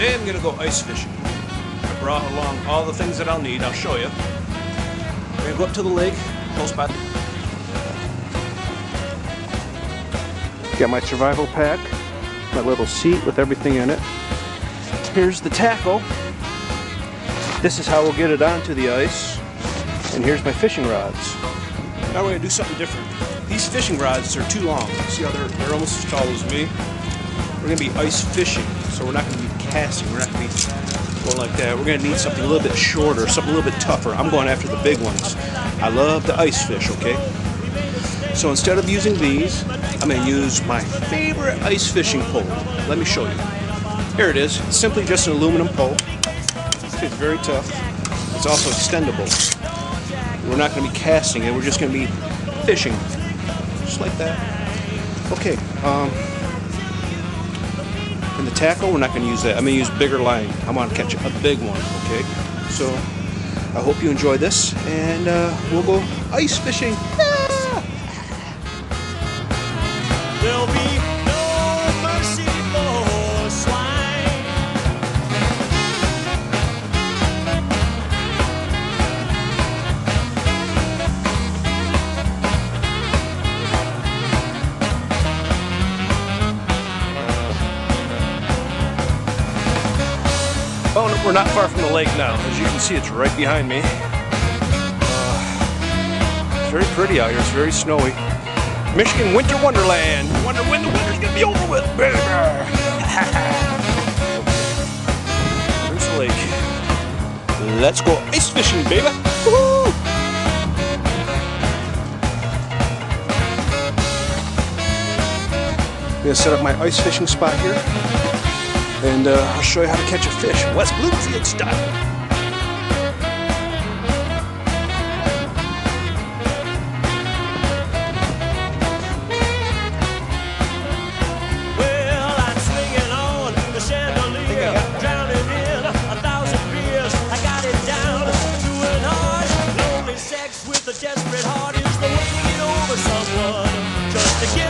Today I'm going to go ice fishing. I brought along all the things that I'll need. I'll show you. We're going to go up to the lake, close by. Got my survival pack, my little seat with everything in it. Here's the tackle. This is how we'll get it onto the ice. And here's my fishing rods. Now we're going to do something different. These fishing rods are too long. See how they're almost as tall as me? We're going to be ice fishing, so we're not going to be casting. We're not going to be going like that. We're going to need something a little bit shorter, something a little bit tougher. I'm going after the big ones. I love the ice fish, okay? So instead of using these, I'm going to use my favorite ice fishing pole. Let me show you. Here it is. It's simply just an aluminum pole. It's very tough. It's also extendable. We're not going to be casting it. We're just going to be fishing. Just like that. Okay. And the tackle, we're not going to use that. I'm going to use bigger line. I'm going to catch a big one. Okay. So I hope you enjoy this, and we'll go ice fishing. There'll be no mercy for swine. Well, we're not far from the lake now. As you can see, it's right behind me. It's very pretty out here. It's very snowy. Michigan Winter Wonderland. Wonder when the winter's gonna be over with, baby. There's the lake. Let's go ice fishing, baby. Woo-hoo! I'm gonna set up my ice fishing spot here, and I'll show you how to catch a fish, West Bloomfield style.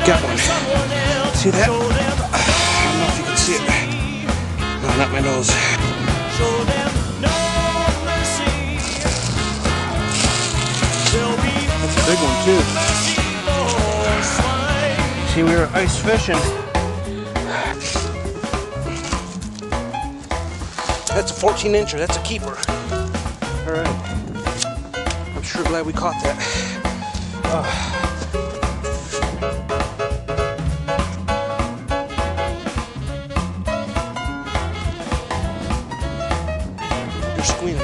Got one. See that? I don't know if you can see it. No, not my nose. That's a big one too. See, we were ice fishing. That's a 14-incher. That's a keeper. All right. I'm sure glad we caught that. You're squealing.